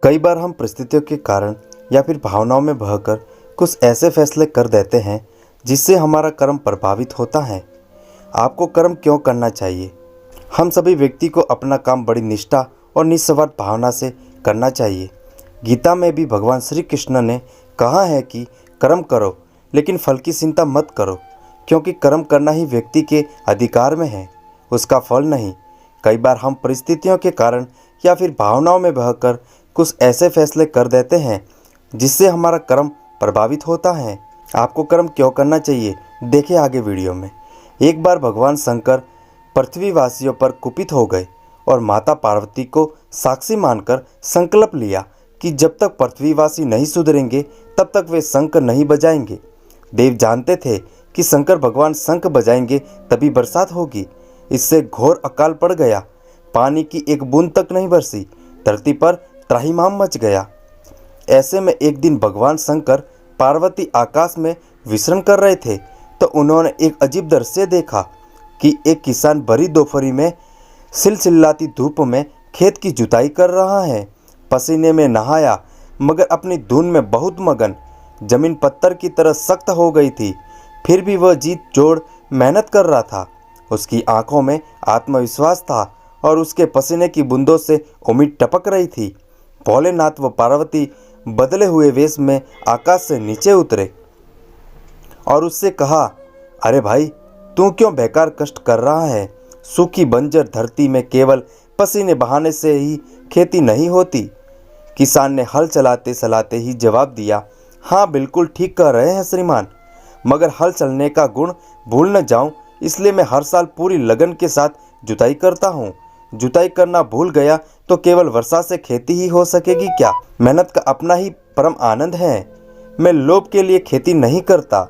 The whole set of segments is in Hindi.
कई बार हम परिस्थितियों के कारण या फिर भावनाओं में बहकर कुछ ऐसे फैसले कर देते हैं जिससे हमारा कर्म प्रभावित होता है। आपको कर्म क्यों करना चाहिए? हम सभी व्यक्ति को अपना काम बड़ी निष्ठा और निस्वार्थ भावना से करना चाहिए। गीता में भी भगवान श्री कृष्ण ने कहा है कि कर्म करो लेकिन फल की चिंता मत करो, क्योंकि कर्म करना ही व्यक्ति के अधिकार में है, उसका फल नहीं। कई बार हम परिस्थितियों के कारण या फिर भावनाओं में बहकर कुछ ऐसे फैसले कर देते हैं जिससे हमारा कर्म प्रभावित होता है। आपको कर्म क्यों करना चाहिए, देखिए आगे वीडियो में। एक बार भगवान शंकर पृथ्वीवासियों पर कुपित हो गए और माता पार्वती को साक्षी मानकर संकल्प लिया कि जब तक पृथ्वीवासी नहीं सुधरेंगे तब तक वे शंख नहीं बजाएंगे। देव जानते थे कि शंकर भगवान शंख बजाएंगे तभी बरसात होगी। इससे घोर अकाल पड़ गया। पानी की एक बूंद तक नहीं बरसी। धरती पर त्राहिमाम मच गया। ऐसे में एक दिन भगवान शंकर पार्वती आकाश में विश्राम कर रहे थे तो उन्होंने एक अजीब दृश्य देखा कि एक किसान भरी दोपहरी में चिलचिलाती धूप में खेत की जुताई कर रहा है। पसीने में नहाया मगर अपनी धुन में बहुत मगन। जमीन पत्थर की तरह सख्त हो गई थी, फिर भी वह जी जोड़ मेहनत कर रहा था। उसकी आंखों में आत्मविश्वास था और उसके पसीने की बूंदों से उम्मीद टपक रही थी। भोलेनाथ व पार्वती बदले हुए वेश में आकाश से नीचे उतरे और उससे कहा, अरे भाई, तू क्यों बेकार कष्ट कर रहा है? सूखी बंजर धरती में केवल पसीने बहाने से ही खेती नहीं होती। किसान ने हल चलाते चलाते ही जवाब दिया, हाँ बिल्कुल ठीक कह रहे हैं श्रीमान, मगर हल चलने का गुण भूल न जाऊं इसलिए मैं हर साल पूरी लगन के साथ जुताई करता हूँ। जुताई करना भूल गया तो केवल वर्षा से खेती ही हो सकेगी क्या? मेहनत का अपना ही परम आनंद है। मैं लोभ के लिए खेती नहीं करता।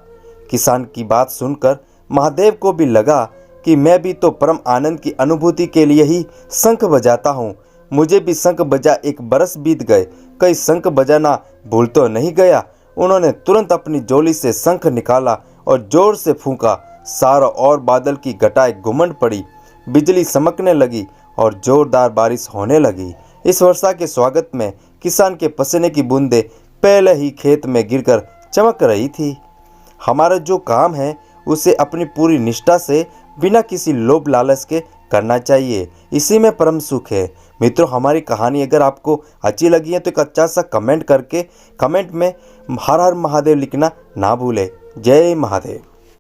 किसान की बात सुनकर महादेव को भी लगा कि मैं भी तो परम आनंद की अनुभूति के लिए ही शंख बजाता हूँ। मुझे भी शंख बजा 1 बरस बीत गए, कहीं शंख बजाना भूल तो नहीं गया। उन्होंने तुरंत अपनी झोली से शंख निकाला और जोर से फूंका। चारों ओर बादल की घटाएं घुमंड पड़ी, बिजली चमकने लगी और जोरदार बारिश होने लगी। इस वर्षा के स्वागत में किसान के पसीने की बूंदें पहले ही खेत में गिरकर चमक रही थी। हमारा जो काम है उसे अपनी पूरी निष्ठा से बिना किसी लोभ लालच के करना चाहिए, इसी में परम सुख है। मित्रों, हमारी कहानी अगर आपको अच्छी लगी है तो एक अच्छा सा कमेंट करके कमेंट में हर हर महादेव लिखना ना भूले। जय महादेव।